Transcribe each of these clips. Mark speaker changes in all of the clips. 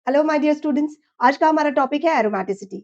Speaker 1: Hello my dear students. आज का हमारा टॉपिक है एरोमेटिसिटी।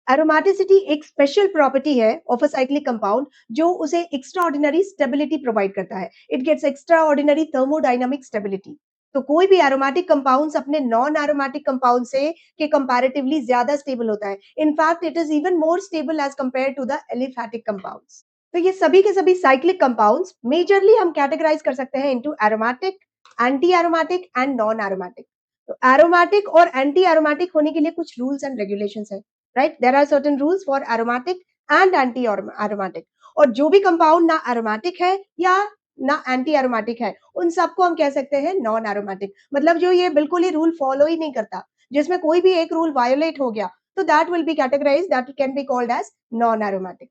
Speaker 1: एरोमेटिसिटी एक स्पेशल प्रॉपर्टी है ऑफ अ साइक्लिक कंपाउंड जो उसे एक्स्ट्रा ऑर्डिनरी स्टेबिलिटी प्रोवाइड करता है। It gets extraordinary thermodynamic stability. तो कोई भी एरोमेटिक कंपाउंड्स अपने नॉन एरोमेटिक कंपाउंड से के कंपैरेटिवली ज्यादा स्टेबल होता है। In fact it is even more stable as compare to the aliphatic compounds. तो ये सभी के सभी साइक्लिक कंपाउंड्स मेजरली हम कैटेगराइज कर सकते हैं into aromatic, anti aromatic and non aromatic. तो एरोमेटिक और एंटी एरोमेटिक होने के लिए कुछ रूल्स एंड रेगुलेशंस है, right? There are certain rules for aromatic and anti aromatic. और जो भी कंपाउंड ना एरोमेटिक है या ना एंटी एरोमेटिक है, उन सबको हम कह सकते हैं नॉन एरोमेटिक। मतलब जो ये बिल्कुल ही रूल फॉलो ही नहीं करता, जिसमें कोई भी एक रूल वायोलेट हो गया, तो that will be categorise, that can be called as non aromatic.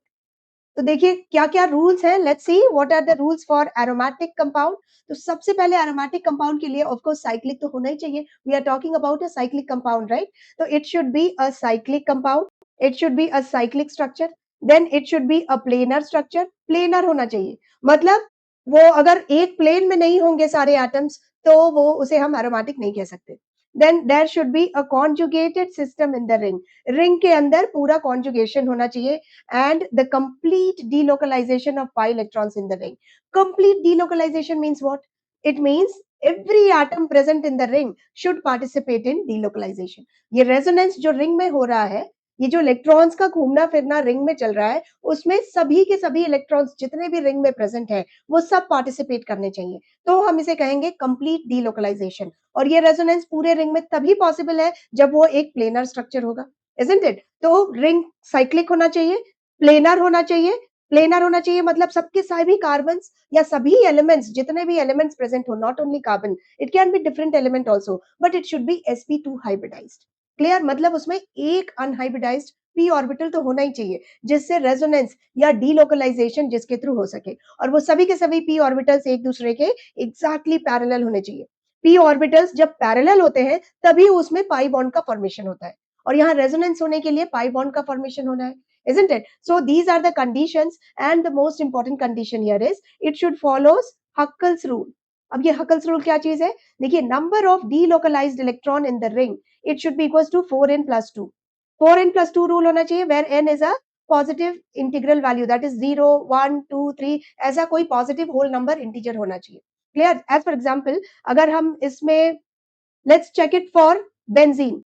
Speaker 1: तो देखिए क्या-क्या रूल्स हैं। Let's see what are the rules for aromatic compound. तो सबसे पहले एरोमेटिक कंपाउंड के लिए ऑफ कोर्स साइक्लिक तो होना ही चाहिए। We are talking about a cyclic compound, right? तो it should be a cyclic compound, it should be a cyclic structure, then it should be a planar structure. Planar होना चाहिए, मतलब वो अगर एक प्लेन में नहीं होंगे सारे एटम्स, तो वो उसे हम एरोमेटिक नहीं कह सकते। Then there should be a conjugated system in the ring. Ring के अंदर पूरा कॉन्जुगेशन होना चाहिए and the complete delocalization of pi electrons in the ring. Complete delocalization means what? It means every atom present in the ring should participate in delocalization. ये resonance जो ring में हो रहा है, ये जो इलेक्ट्रॉन्स का घूमना फिरना रिंग में चल रहा है, उसमें सभी के सभी इलेक्ट्रॉन्स जितने भी रिंग में प्रेजेंट है, वो सब पार्टिसिपेट करने चाहिए। तो हम इसे कहेंगे कंप्लीट डीलोकलाइजेशन। और ये रेजोनेंस पूरे रिंग में तभी पॉसिबल है जब वो एक प्लेनर स्ट्रक्चर होगा, isn't it? तो रिंग साइक्लिक होना चाहिए, प्लेनर होना चाहिए। प्लेनर होना चाहिए मतलब सबके सभी कार्बन या सभी एलिमेंट्स, जितने भी एलिमेंट्स प्रेजेंट हो, not only carbon, it can be different element also, but it should be sp2 hybridised. Clear? मतलब उसमें एक अनहाइब्रिडाइज्ड p ऑर्बिटल तो होना ही चाहिए, जिससे रेजोनेंस या डीलोकलाइजेशन जिसके थ्रू हो सके। और वो सभी के सभी p ऑर्बिटल्स एक दूसरे के एग्जैक्टली पैरेलल होने चाहिए। p ऑर्बिटल्स जब पैरेलल होते हैं तभी उसमें पाई बॉन्ड का फॉर्मेशन होता है, और यहाँ रेजोनेंस होने के लिए पाई बॉन्ड का फॉर्मेशन होना है, isn't it? So these are the conditions, and the most important condition here is it should follows Huckel's rule. अब ये Huckel's rule क्या चीज है? देखिए, number of delocalized electron in the ring, it should be equals to 4n plus 2. 4n plus 2 rule होना चाहिए, where n is a positive integral value, that is 0, 1, 2, 3, ऐसा कोई positive whole number integer होना चाहिए। Clear? As for example, अगर हम इसमें let's check it for benzene.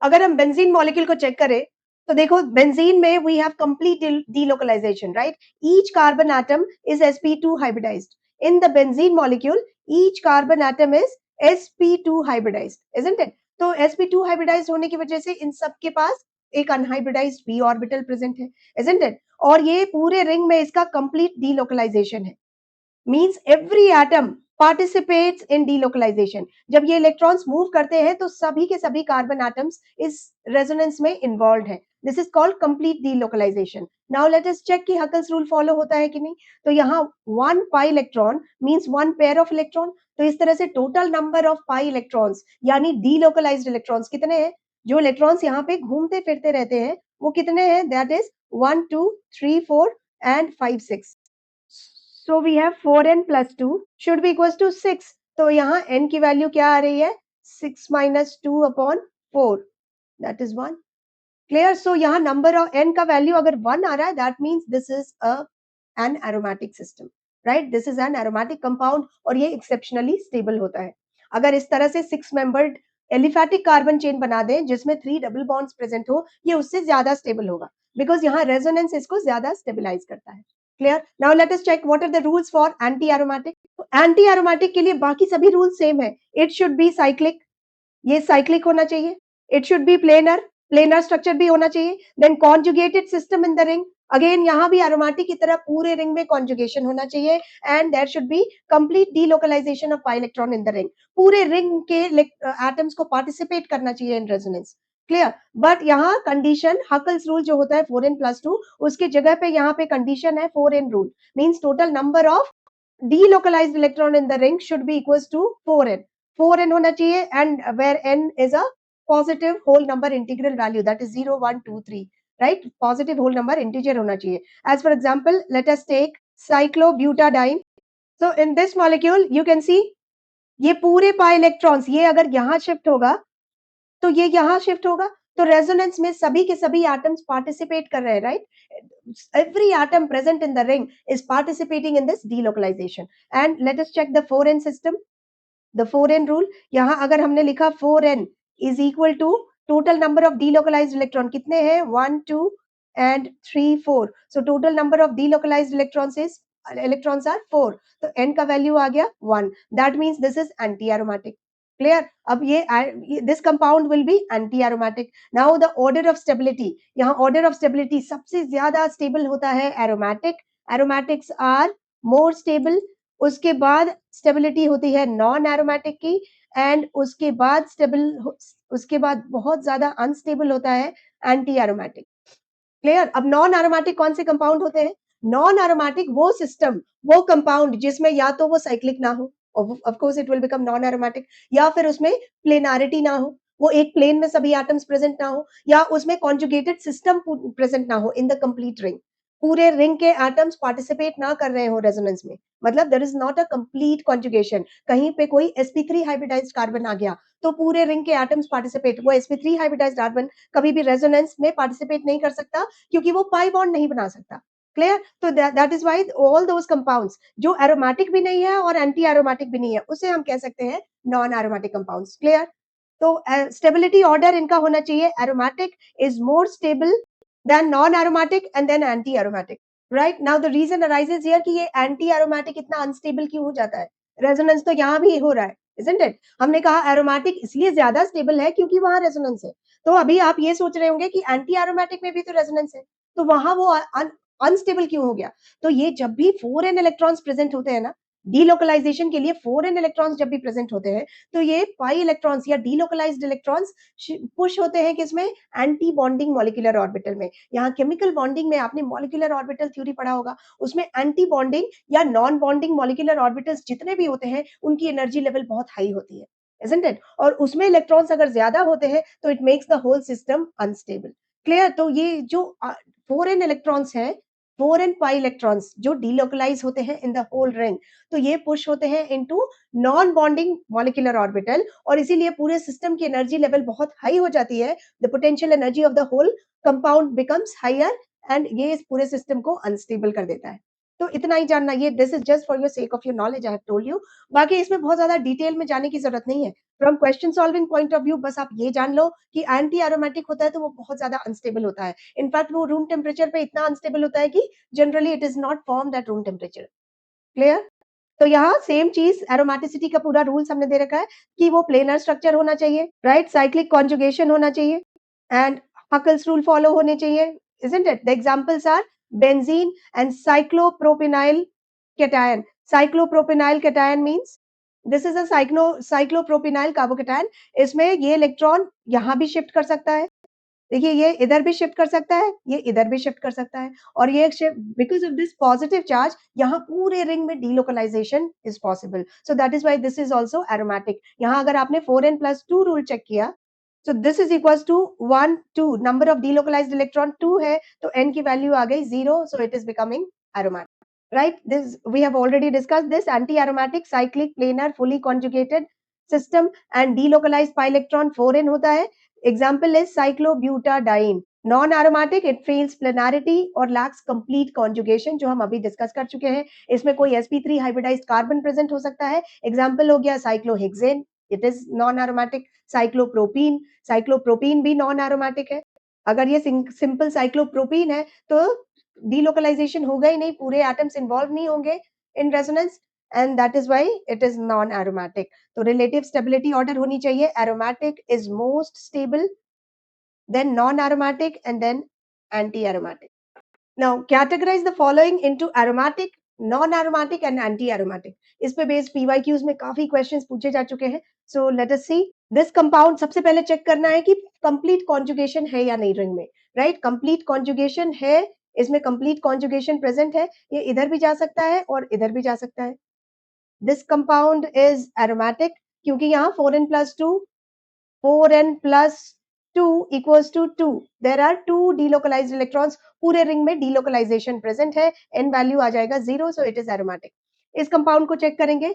Speaker 1: अगर हम बेंजीन मॉलिक्यूल को चेक करें, तो देखो बेंजीन में we have complete delocalization, right? Each carbon atom is sp2 hybridised in the benzene molecule. Each carbon atom is sp2 hybridised, isn't it? तो sp2 hybridised होने की वजह से इन सब के पास एक अनहाइब्रिडाइज्ड p ऑर्बिटल प्रेजेंट है, isn't it? और ये पूरे रिंग में इसका कंप्लीट delocalization है। means every atom participates in delocalization. जब ये इलेक्ट्रॉन्स मूव करते हैं तो सभी के सभी कार्बन एटम्स इस रेजोनेंस में इन्वॉल्व है। This is called complete delocalisation. Now let us check कि हकल्स रूल फॉलो होता है कि नहीं। तो यहाँ one pi electron means one pair of electron. तो इस तरह से total number of pi electrons यानी डीलोकलाइज्ड इलेक्ट्रॉन्स कितने हैं? जो इलेक्ट्रॉन्स यहाँ पे घूमते फिरते रहते हैं वो कितने हैं? That is 1, 2, 3, 4 and 5, 6। So we have 4n plus 2 should be equals to 6. तो यहाँ n की वैल्यू क्या आ रही है? 6 minus 2 upon 4, that is 1. Clear? So यहाँ number of n का वैल्यू अगर 1 आ रहा है, that means this is an aromatic system, right? This is an aromatic compound और ये exceptionally stable होता है। अगर इस तरह से 6 membered एलिफैटिक कार्बन चेन बना दें जिसमें 3 डबल बॉन्ड्स प्रेजेंट हो, ये उससे ज्यादा स्टेबल होगा, बिकॉज यहाँ रेजोनेंस इसको ज्यादा स्टेबलाइज करता है। Clear? Now let us check what are the rules for anti aromatic. Anti aromatic के लिए बाकी सभी रूल सेम है। इट शुड बी साइक्लिक, ये साइक्लिक होना चाहिए। It should be planar, planar structure भी होना चाहिए। Then conjugated system in the ring, again यहाँ भी एरोमेटिक की तरह पूरे रिंग में कॉन्जुगेशन होना चाहिए। And there should be complete delocalisation of pi electron in the ring, पूरे रिंग के एटम्स को पार्टिसिपेट करना चाहिए इन रेजोनेंस। क्लियर? बट यहाँ कंडीशन हकल्स रूल जो होता है 4n plus 2, उसके जगह पे यहाँ पे कंडीशन है 4n rule, means total number of delocalized electron in the ring should be equals to 4n. 4n होना चाहिए, and where n is a positive whole number integral value, that is 0, 1, 2, 3, right? Positive whole number integer होना चाहिए। As for example, let us take cyclobutadiene. So in this molecule you can see ये पूरे pi electrons ये अगर यहाँ shift होगा तो ये यहाँ शिफ्ट होगा, तो रेजोनेंस में सभी के सभी एटम्स पार्टिसिपेट कर रहे हैं, right? Every atom present in the ring is participating in this delocalization. And let us check the 4n system. The 4n rule, यहाँ अगर हमने लिखा 4n is equal to total number of delocalized electron कितने हैं? 1 2 and 3 4. So total number of delocalized electrons are 4. तो n का value आ गया 1. That means this is anti aromatic. Clear? अब ये this compound will be anti aromatic. Now the order of stability, यहाँ order of stability सबसे ज्यादा stable होता है aromatic. Aromatics are more stable. उसके बाद स्टेबिलिटी होती है नॉन एरोमेटिक की, एंड उसके बाद बहुत ज्यादा अनस्टेबल होता है एंटी एरोमेटिक. क्लियर? अब नॉन एरोमेटिक कौन से कंपाउंड होते हैं? नॉन एरोमेटिक वो सिस्टम, वो कंपाउंड जिसमें या तो वो साइक्लिक ना हो, of course it will become non aromatic, या फिर उसमें प्लेनारिटी ना हो, वो एक प्लेन में सभी एटम्स प्रेजेंट ना हो, या उसमें कॉन्जुगेटेड सिस्टम प्रेजेंट ना हो इन द कंप्लीट रिंग. पूरे रिंग के एटम्स पार्टिसिपेट ना कर रहे हो रेजोनेंस में, मतलब there is not a complete conjugation. कहीं पे कोई sp3 हाइब्रिडाइज्ड कार्बन आ गया तो पूरे रिंग के एटम्स पार्टिसिपेट, वो sp3 हाइब्रिडाइज्ड कार्बन कभी भी रेजोनेंस में पार्टिसिपेट नहीं कर सकता क्योंकि वो पाई बॉन्ड नहीं बना सकता. क्लियर? तो that is why all those compounds जो एरोमेटिक भी नहीं है और एंटी एरोमेटिक भी नहीं है, उसे हम कह सकते हैं नॉन एरोमेटिक कंपाउंड्स. क्लियर? तो स्टेबिलिटी ऑर्डर इनका होना चाहिए, aromatic is more stable than non aromatic and then anti aromatic. Right? Now the reason arises here कि ये एंटी एरोमेटिक इतना अनस्टेबल क्यों हो जाता है? रेजोनेंस तो यहाँ भी हो रहा है, isn't it? हमने कहा एरोमेटिक इसलिए ज्यादा स्टेबल है क्योंकि वहां रेजोनेंस है. तो अभी आप ये सोच रहे होंगे कि एंटी एरोमेटिक में भी तो रेजोनेंस है, तो वहां वो अनस्टेबल क्यों हो गया? तो ये जब भी 4n इलेक्ट्रॉन्स प्रेजेंट होते हैं ना, डीलोकलाइजेशन के लिए 4n इलेक्ट्रॉन्स जब भी प्रेजेंट होते हैं, तो ये पाई इलेक्ट्रॉन्स या डीलोकलाइज्ड इलेक्ट्रॉन्स पुश होते हैं किसमें? एंटी बॉन्डिंग मॉलिक्यूलर ऑर्बिटल में. यहाँ केमिकल बॉन्डिंग में आपने मॉलिक्यूलर ऑर्बिटल थ्योरी पढ़ा होगा, उसमें एंटी बॉन्डिंग या नॉन बॉन्डिंग मॉलिक्यूलर ऑर्बिटल्स जितने भी होते हैं, उनकी एनर्जी लेवल बहुत हाई होती है, isn't it? और उसमें इलेक्ट्रॉन्स अगर ज्यादा होते हैं तो it makes the whole system unstable. Clear? तो ये जो 4n इलेक्ट्रॉन्स हैं, 4n पाई इलेक्ट्रॉन्स जो डीलोकलाइज होते हैं इन द होल रिंग, तो ये पुश होते हैं into non bonding molecular orbital, और इसीलिए पूरे सिस्टम की एनर्जी लेवल बहुत हाई हो जाती है. The potential energy of the whole compound becomes higher, and ये इस पूरे सिस्टम को अनस्टेबल कर देता है. तो इतना ही जानना, ये this is just for your sake of your knowledge, I have told you. बाकी इसमें बहुत ज्यादा डिटेल में जाने की जरूरत नहीं है. From question solving point of view बस आप ये जान लो कि एंटी एरोमेटिक होता है तो वो बहुत ज्यादा अनस्टेबल होता है. इनफैक्ट वो रूम टेम्परेचर पे इतना अनस्टेबल होता है कि generally it is not formed at room temperature. Clear? तो यहाँ सेम चीज एरोमेटिसिटी का पूरा रूल्स हमने दे रखा है कि वो प्लेनर स्ट्रक्चर होना चाहिए, राइट? साइक्लिक कॉन्जुगेशन होना चाहिए, एंड हकल्स रूल फॉलो होने चाहिए, isn't it? The examples are benzene and cyclopropynyl cation. Cyclopropynyl cation means this is a cyclopropynyl carbocation. इसमें ये इलेक्ट्रॉन यहाँ भी शिफ्ट कर सकता है, देखिए ये इधर भी शिफ्ट कर सकता है, ये इधर भी शिफ्ट कर सकता है, और ये shift because of this positive charge यहाँ पूरे रिंग में delocalisation is possible. So that is why this is also aromatic. यहाँ अगर आपने 4n+2 रूल चेक किया, so this is equals to 1 2, number of delocalized electron 2 है, तो n की वैल्यू आ गई 0, so it is becoming aromatic. Right? This we have already discussed this anti-aromatic cyclic planar fully conjugated system and delocalized pi electron 4n होता है. Example is cyclobutadiene. Non aromatic, it fails planarity और lacks complete conjugation, जो हम अभी discuss कर चुके हैं. इसमें कोई sp3 हाइब्रिडाइज्ड कार्बन प्रेजेंट हो सकता है. एग्जांपल हो गया cyclohexane, it is non aromatic. Cyclopropene भी नॉन एरोमेटिक है. अगर ये सिंपल साइक्लोप्रोपीन है तो डीलोकलाइजेशन होगा ही नहीं, पूरे एटम्स इन्वॉल्व नहीं होंगे in resonance, and that is why it is non aromatic. तो रिलेटिव स्टेबिलिटी ऑर्डर होनी चाहिए, aromatic is most stable, then non-aromatic, and then anti-aromatic. Now categorize the following into aromatic, non-aromatic and anti-aromatic. इस पे based PYQs में काफी questions पूछे जा चुके हैं. So let us see this compound. सबसे पहले चेक करना है कि कंप्लीट कॉन्जुगेशन है या नहीं रिंग में, राइट? कंप्लीट कॉन्जुगेशन है, इसमें कंप्लीट कॉन्जुगेशन प्रेजेंट है, ये इधर भी जा सकता है और इधर भी जा सकता है. दिस कंपाउंड इज एरोमेटिक क्योंकि यहाँ 4n+2 equals to 2. There are 2 delocalized electrons. पूरे रिंग में delocalization present है, n वैल्यू आ जाएगा 0, so it is aromatic. इस कंपाउंड को चेक करेंगे.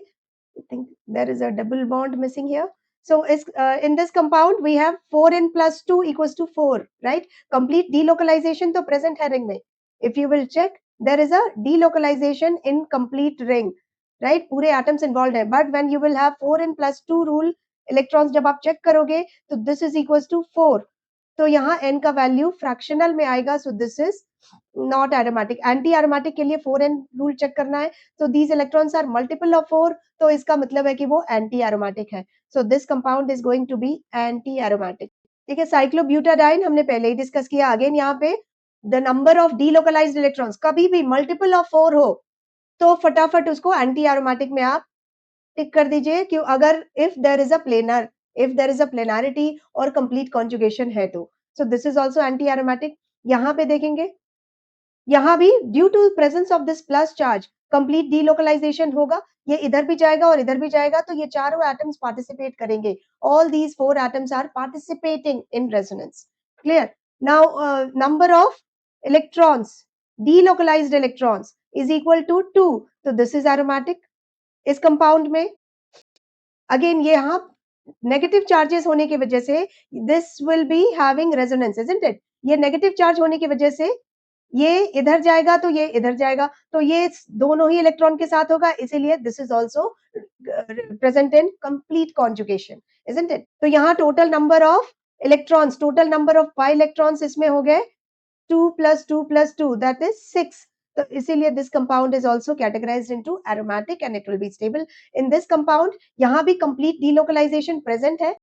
Speaker 1: I think there is a double bond missing here. So in this compound we have 4n plus 2 equals to 4, right? Complete delocalization तो present है ring में. If you will check, there is a delocalization in complete ring, right? पूरे atoms involved है. But when you will have 4n plus 2 rule, electrons जब आप check करोगे, तो this is equals to 4. तो यहाँ n का वैल्यू फ्रैक्शनल में आएगा, so this is not aromatic. Anti aromatic के लिए 4n रूल चेक करना है, so these electrons are multiple of 4, तो इसका मतलब है कि वो एंटी aromatic है. So this compound is going to be anti aromatic. ठीक है, साइक्लोब्यूटाडाइन हमने पहले ही डिस्कस किया. अगेन यहाँ पे the number of delocalized electrons कभी भी multiple of 4 हो, तो फटाफट उसको एंटी aromatic में आप टिक कर दीजिए कि अगर if there is a planar, if there is a planarity और complete conjugation है तो. So this is also anti aromatic. यहाँ पे देखेंगे, यहाँ भी due to presence of this plus charge complete delocalisation होगा. ये इधर भी जाएगा और इधर भी जाएगा, तो ये चारों एटम्स पार्टिसिपेट करेंगे. All these 4 atoms are participating in resonance. Clear? Now number of electrons, delocalised electrons is equal to 2, तो दिस इज एरोमेटिक. इस कंपाउंड में अगेन ये यहाँ नेगेटिव चार्जेस होने की वजह से this will be having resonance, isn't it? ये नेगेटिव चार्ज होने की वजह से ये इधर जाएगा तो ये इधर जाएगा, तो ये दोनों ही इलेक्ट्रॉन के साथ होगा, इसीलिए this is also present in complete conjugation, isn't it? तो यहाँ total number of electrons, total number of pi electrons इसमें हो गए 2 plus 2 plus 2, that is 6. तो इसीलिए this compound is also categorized into aromatic and it will be stable. In this compound, यहाँ भी complete delocalization present है.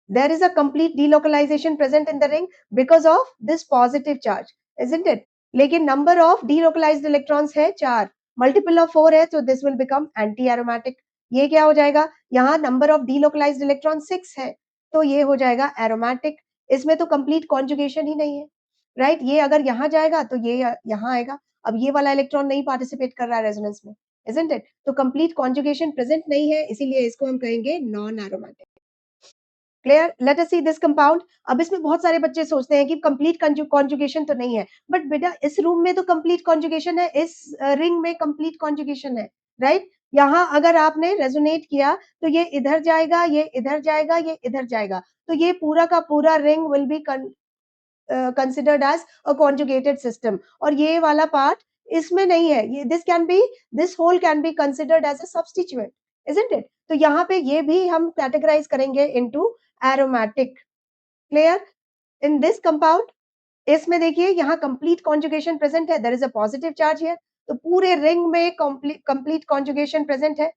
Speaker 1: There is a complete delocalization present in the ring because of this positive charge, isn't it? लेकिन number of delocalized electrons है 4, multiple of 4 है, so this will become anti-aromatic. ये क्या हो जाएगा? यहाँ number of delocalized electrons 6 है, तो ये हो जाएगा aromatic. इसमें तो complete conjugation ही नहीं है, राइट? ये अगर यहाँ जाएगा तो ये यहाँ आएगा. अब ये वाला इलेक्ट्रॉन नहीं पार्टिसिपेट कर रहा है रेजोनेंस में, isn't it? तो कंप्लीट कॉन्जुगेशन प्रेजेंट नहीं है, इसीलिए इसको हम कहेंगे non aromatic. Clear? Let us see this compound. अब इसमें बहुत सारे बच्चे सोचते हैं कि कंप्लीट कॉन्जुगेशन तो नहीं है, बट बेटा इस रूम में तो कंप्लीट कॉन्जुगेशन है, इस रिंग में कंप्लीट कॉन्जुगेशन है, राइट? यहाँ अगर आपने रेजोनेट किया तो ये इधर जाएगा, ये इधर जाएगा, ये इधर जाएगा, तो ये पूरा का पूरा ring will be considered as a conjugated system. और ये वाला part इसमें नहीं है, ये this whole can be considered as a substituent, isn't it? तो यहाँ पे ये भी हम categorize करेंगे into aromatic. Clear? In this compound, इसमें देखिए यहाँ complete conjugation present है, there is a positive charge here, तो पूरे ring में complete conjugation present है.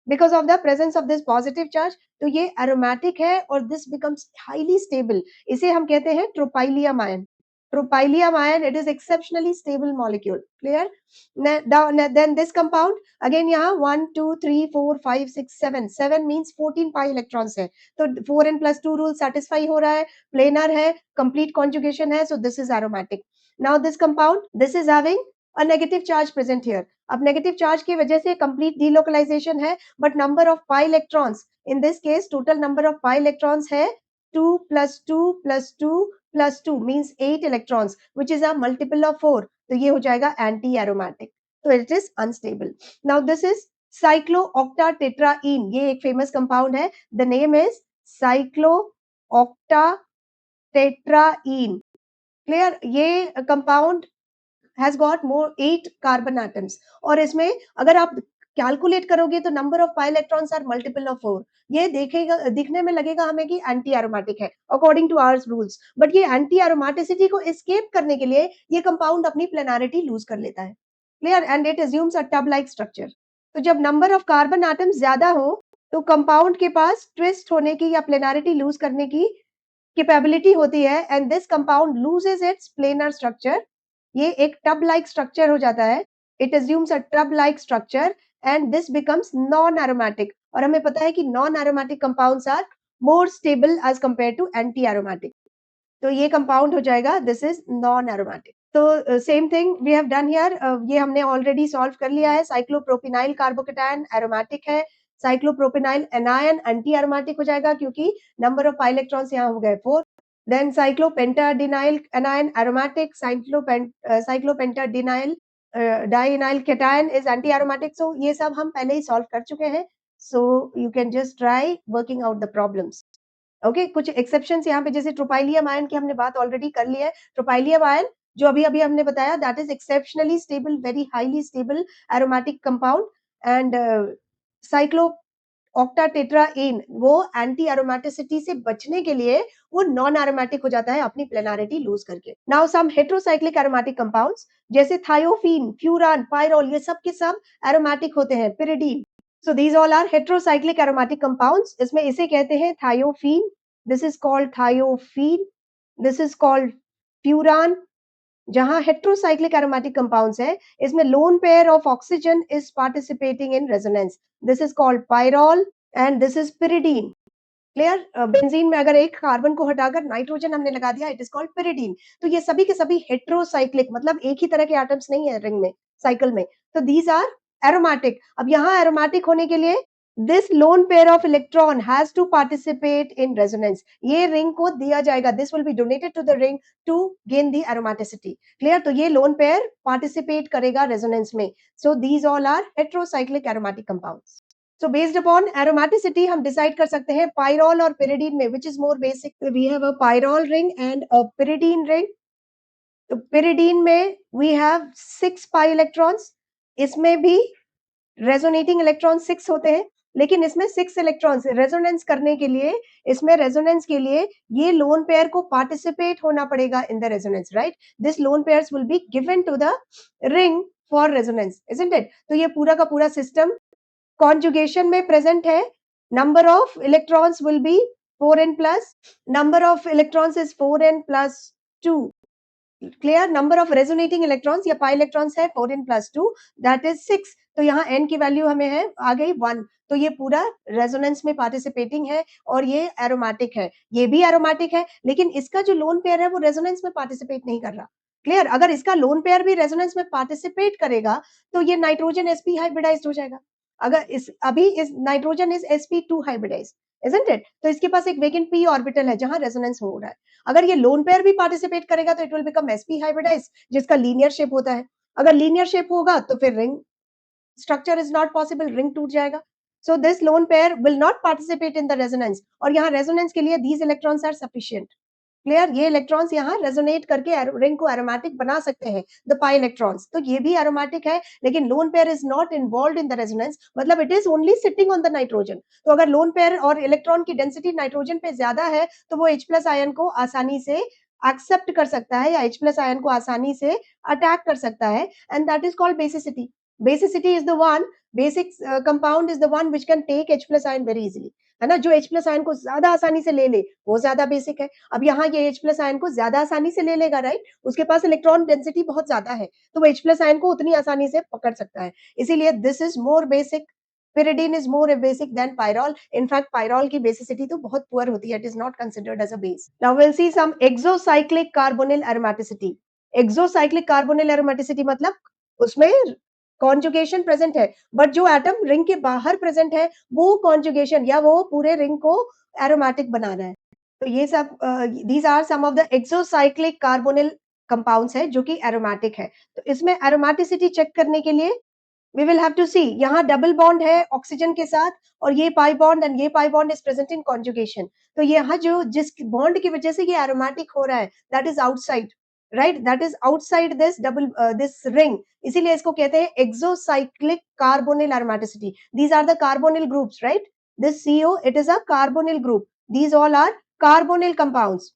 Speaker 1: because of the presence of this positive charge, तो ये aromatic है और this becomes highly stable. इसे हम कहते हैं tropylium ion. Tropylium ion, it is exceptionally stable molecule. Clear? Then this compound, again यहाँ 1, 2, 3, 4, 5, 6, 7. 7 means 14 pi electrons है. तो 4n plus 2 rule satisfy हो रहा है, planar है, complete conjugation है, so this is aromatic. Now this compound, this is having a negative charge present here. अब negative charge की वजह से complete delocalization है, but number of pi electrons, in this case total number of pi electrons है 2 plus 2 plus 2 plus 2 means 8 electrons, which is a multiple of 4. तो ये हो जाएगा anti aromatic. तो it is unstable. Now this is cyclooctatetraene. ये एक famous compound है. The name is cyclooctatetraene. Clear? ये compound has got more 8 carbon atoms. और इसमें अगर आप कैलकुलेट करोगे तो number of pi electrons are multiple of 4. ये देखेगा, दिखने में लगेगा हमें कि एंटी एरोमेटिक है according to ours rules, but ये एंटी एरोमेटिसिटी को एस्केप करने के लिए ये कंपाउंड अपनी प्लेनारिटी लूज कर लेता है. Clear? And it assumes a tub like structure. तो जब नंबर ऑफ कार्बन एटम्स ज्यादा हो तो कंपाउंड के पास ट्विस्ट होने की या प्लेनारिटी लूज करने की कैपेबिलिटी होती है, and this compound loses its planar structure. ये एक टब लाइक स्ट्रक्चर हो जाता है. It assumes a tub like structure and this becomes non aromatic. और हमें पता है कि non aromatic compounds are more stable as compare to anti aromatic. तो ये कंपाउंड हो जाएगा, दिस इज नॉन एरोमेटिक. तो same thing we have done here. ये हमने ऑलरेडी सॉल्व कर लिया है. साइक्लोप्रोपिनाइल कार्बोकेटायन एरोमेटिक है, साइक्लोप्रोपिनाइल एनायन एंटी एरोमेटिक हो जाएगा क्योंकि नंबर ऑफ पाई इलेक्ट्रॉन्स यहाँ हो गए 4. Then cyclopentadienyl anion aromatic, cyclopentadienyl dienyl cation is anti aromatic. So ये सब हम पहले ही सॉल्व कर चुके हैं. So you can just try working out the problems. Okay कुछ एक्सेप्शंस यहाँ पे जैसे ट्रोपाइलियम आयन की हमने बात ऑलरेडी कर ली है। ट्रोपाइलियम आयन जो अभी अभी हमने बताया that is exceptionally stable, very highly stable aromatic compound. And cyclooctatetraene वो एंटी एरोमेटिसिटी से बचने के लिए वो नॉन एरोमेटिक हो जाता है अपनी प्लेनारिटी लूज करके। Now some heterocyclic aromatic compounds जैसे थायोफीन, फ्यूरान, पायरोल, ये सब के सब एरोमेटिक होते हैं। Pyridine, so these all are heterocyclic aromatic compounds. इसमें इसे कहते हैं thiopheene. This is called thiopheene. This is called furan. जहां heterocyclic aromatic compounds है, इसमें lone pair of oxygen is participating in resonance. This is called pyrrole and this is pyridine. Clear. Benzene में अगर एक कार्बन को हटाकर nitrogen हमने लगा दिया, इट इज कॉल्ड पिरिडीन। तो ये सभी के सभी हेट्रोसाइक्लिक, मतलब एक ही तरह के एटम्स नहीं है रिंग में, साइकिल में। तो दीज आर एरोमेटिक। अब यहाँ एरोमेटिक होने के लिए this lone pair of electron has to participate in resonance. ये रिंग को दिया जाएगा, this will be donated to the ring to gain the aromaticity. Clear. तो ये लोन पेयर पार्टिसिपेट करेगा रेजोनेंस में। So these all are heterocyclic aromatic compounds. So based upon aromaticity हम decide कर सकते हैं pyrrole और pyridine में which is more basic. We have a pyrrole ring and a pyridine ring. तो pyridine में we have 6 pi electrons. इसमें भी resonating electrons 6 होते हैं, लेकिन इसमें 6 electrons resonance करने के लिए, इसमें resonance के लिए ये lone pair को participate होना पड़ेगा in the resonance, right? This lone pairs will be given to the ring for resonance, isn't it? तो ये पूरा का पूरा system conjugation में present है। number of electrons will be 4n plus, number of electrons is 4n plus 2, clear। number of resonating electrons या pi electrons है 4n plus 2, that is 6। तो यहाँ n की वैल्यू हमें है आ गई 1। तो ये पूरा रेजोनेंस में पार्टिसिपेटिंग है और ये एरोमेटिक है। ये भी एरोमेटिक है, लेकिन इसका जो लोन पेयर है वो रेजोनेंस में पार्टिसिपेट नहीं कर रहा। क्लियर। अगर इसका लोन पेयर भी रेजोनेंस में पार्टिसिपेट करेगा तो ये नाइट्रोजन sp हाइब्रिडाइज्ड हो जाएगा। अगर इस अभी इस nitrogen is sp2 hybridised, isn't it? तो इसके पास एक वेकेंट p ऑर्बिटल है जहां रेजोनेंस हो रहा है। अगर ये लोन पेयर भी पार्टिसिपेट करेगा तो it will become sp hybridised, जिसका लीनियर शेप होता है। अगर लीनियर शेप होगा तो फिर ring structure is not possible, ring टूट जाएगा। So this lone pair will not participate in the resonance, और यहाँ रेजोनेंस के लिए these electrons are sufficient. Clear. ये इलेक्ट्रॉन्स यहाँ रेजोनेट करके रिंग को एरोमेटिक बना सकते हैं, द पाई इलेक्ट्रॉन्स। तो ये भी एरोमेटिक है, लेकिन lone pair is not involved in the resonance, मतलब it is only sitting on the nitrogen. तो अगर लोन पेयर और इलेक्ट्रॉन की डेंसिटी नाइट्रोजन पे ज्यादा है तो वो H प्लस आयन को आसानी से एक्सेप्ट कर सकता है या H प्लस आयन को आसानी से अटैक कर सकता है, and that is called basicity. Basicity is the one, basic compound is the one which can take H plus ion very easily, है ना। जो H प्लस आयन को ज्यादा आसानी से ले ले वो ज्यादा बेसिक है। अब यहाँ ये H प्लस आयन को ज्यादा आसानी से ले लेगा, राइट। उसके पास इलेक्ट्रॉन डेंसिटी बहुत ज्यादा है, तो वो H प्लस आयन को उतनी आसानी से पकड़ सकता है। इसीलिए this is more basic. pyridine is more basic than pyrrole. In fact, pyrrole की basicity तो बहुत poor होती है. It is not considered as a base. Now we'll see some exocyclic carbonyl aromaticity. Exocyclic carbonyl aromaticity मतलब उसमें conjugation present है, but जो atom ring के बाहर प्रेजेंट है वो कॉन्जुगेशन या वो पूरे रिंग को एरोमेटिक बना रहा है। तो ये सब these are some of the exocyclic carbonyl compounds है जो कि एरोमेटिक है। तो इसमें एरोमेटिसिटी चेक करने के लिए we will have to see, यहाँ डबल बॉन्ड है ऑक्सीजन के साथ और ये पाई बॉन्ड एंड ये pi bond is present in conjugation. तो यहाँ जो जिस बॉन्ड की वजह से ये एरोमेटिक हो रहा है that is outside, right, that is outside this double this ring. इसीलिए इसको कहते हैं exocyclic carbonyl aromaticity. These are the carbonyl groups, right. This CO it is a carbonyl group, these all are carbonyl compounds.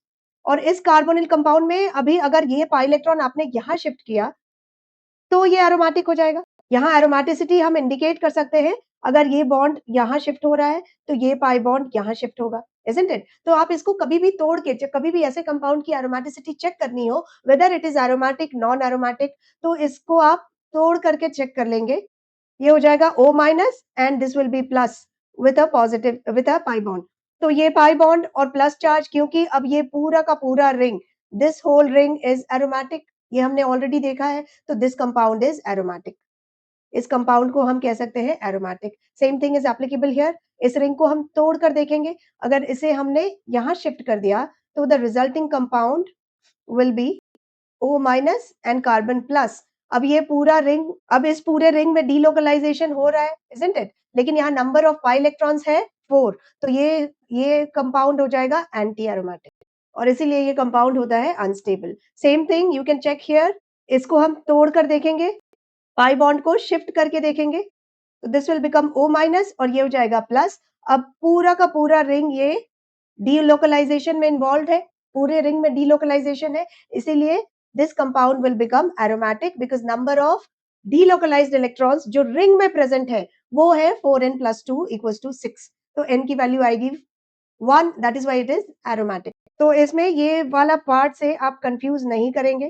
Speaker 1: और इस carbonyl compound में अभी अगर ये पाई इलेक्ट्रॉन आपने यहाँ शिफ्ट किया तो ये एरोमेटिक हो जाएगा। यहाँ एरोमेटिसिटी हम इंडिकेट कर सकते हैं, अगर ये बॉन्ड यहाँ शिफ्ट हो रहा है तो ये पाई बॉन्ड यहाँ शिफ्ट होगा, isn't it? तो आप इसको कभी भी तोड़ के, कभी भी ऐसे कंपाउंड की एरोमेटिसिटी चेक करनी हो, whether it is aromatic non aromatic, तो इसको आप तोड़ करके चेक कर लेंगे। ये हो जाएगा O minus and this will be plus with a positive with a pi bond. तो ये पाई बॉन्ड और प्लस चार्ज, क्योंकि अब ये पूरा का पूरा ring, this whole ring is aromatic, ये हमने ऑलरेडी देखा है। तो दिस कंपाउंड इज एरोमेटिक, इस कंपाउंड को हम कह सकते हैं aromatic. Same thing is applicable here. इस रिंग को हम तोड़ कर देखेंगे, अगर इसे हमने यहाँ शिफ्ट कर दिया तो the resulting compound will be O minus and carbon plus. अब ये पूरा रिंग, अब इस पूरे रिंग में डीलोकलाइजेशन हो रहा है, इज़न्ट इट? लेकिन यहाँ नंबर ऑफ पाई इलेक्ट्रॉन्स है 4, तो ये कंपाउंड हो जाएगा एंटी एरोमेटिक और इसीलिए ये कंपाउंड होता है unstable. Same thing you can check here, इसको हम तोड़ कर देखेंगे, पाई बॉन्ड को शिफ्ट करके देखेंगे, तो this will become O minus और ये हो जाएगा प्लस। अब पूरा का पूरा रिंग ये डीलोकलाइजेशन में इन्वॉल्व है, पूरे रिंग में डीलोकलाइजेशन है, इसीलिए this compound will become aromatic because number of delocalised electrons जो रिंग में प्रेजेंट है, वो है 4n + 2 = 6, तो n की वैल्यू आएगी 1, that is why it is aromatic. तो इसमें ये वाला पार्ट से आप कन्फ्यूज़ नहीं करेंगे।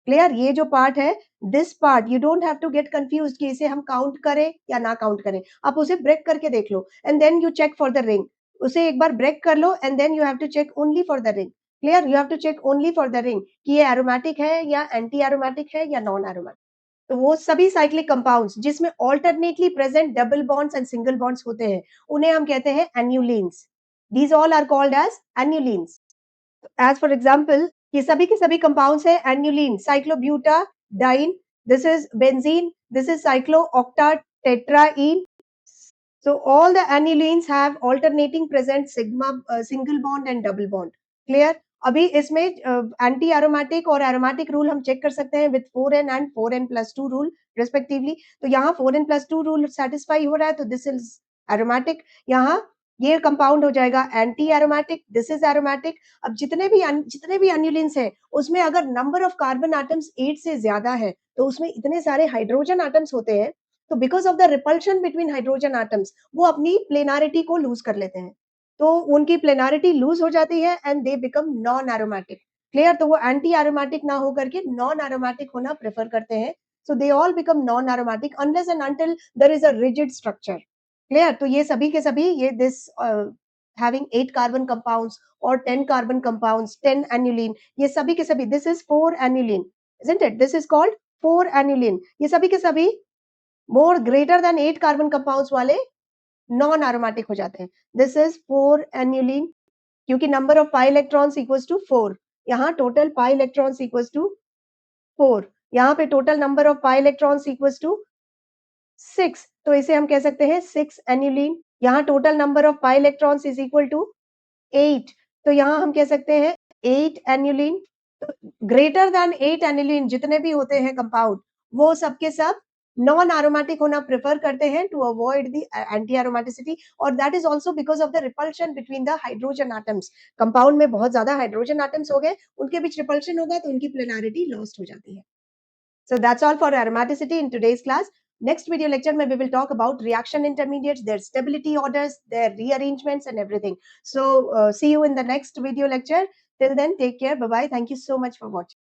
Speaker 1: क्लियर? ये जो पार्ट है, this part you don't have to get confused कि इसे हम काउंट करें या ना काउंट करें। आप उसे ब्रेक करके देख लो and then you check for the ring. उसे एक बार ब्रेक कर लो and then you have to check only for the ring. Clear? You have to check only for the ring कि ये एरोमेटिक है या एंटी एरोमेटिक है या नॉन एरोमेटिक। तो वो सभी साइक्लिक कंपाउंड्स जिसमें alternately present double bonds and single bonds होते हैं, उन्हें हम कहते हैं एन्युलीन्स। These all are called as annulenes. As for example, ये सभी के सभी compounds है annuline, cyclobutadiene, this is benzene, this is cyclooctatetraene. So all the annulenes have alternating present sigma single bond and double bond. Clear? अभी इसमें anti aromatic और aromatic rule हम check कर सकते हैं with 4n and 4n+2 rule respectively. तो यहाँ 4n+2 rule satisfy हो रहा है तो दिस इज एरोमेटिक। यहाँ ये कंपाउंड हो जाएगा anti aromatic, this is aromatic. अब जितने भी एन्युलिन्स हैं उसमें अगर नंबर ऑफ कार्बन एटम्स 8 से ज्यादा है तो उसमें इतने सारे हाइड्रोजन एटम्स होते हैं, तो because of the repulsion between hydrogen atoms वो अपनी प्लेनारिटी को लूज कर लेते हैं, तो उनकी प्लेनारिटी लूज हो जाती है and they become non aromatic. Clear? तो वो एंटी एरोमेटिक ना होकर के नॉन एरोमेटिक होना प्रेफर करते हैं। So they all become non aromatic unless and until there is a rigid structure. Clear? तो ये सभी के सभी ये this having 8 carbon compounds or 10 carbon compounds, 10 aniline, ये सभी के सभी this is 4 aniline, isn't it? This is called 4 aniline. ये सभी के सभी more greater than 8 carbon compounds वाले नॉन एरोमेटिक हो जाते हैं। दिस इज 4 aniline क्योंकि number of pi electrons equals to 4। यहाँ total pi electrons equals to 4। यहाँ पे total number of pi electrons equals to 6, तो इसे हम कह सकते हैं 6 aniline। यहाँ total number of pi electrons is equal to 8, तो यहाँ हम कह सकते हैं 8 aniline। तो ग्रेटर देन 8 aniline जितने भी होते हैं कंपाउंड, वो सब के सब नॉन एरोमेटिक होना प्रेफर करते हैं to avoid the anti aromaticity, और that is also because of the repulsion between the hydrogen atoms. Compound में बहुत ज्यादा हाइड्रोजन एटम्स हो गए, उनके बीच रिपल्शन होगा तो उनकी प्लेनारिटी लॉस्ट हो जाती है। So that's all for aromaticity in today's class. Next video lecture mein we will talk about reaction intermediates, their stability orders, their rearrangements and everything. So see you in the next video lecture. Till then, take care. Bye bye. Thank you so much for watching.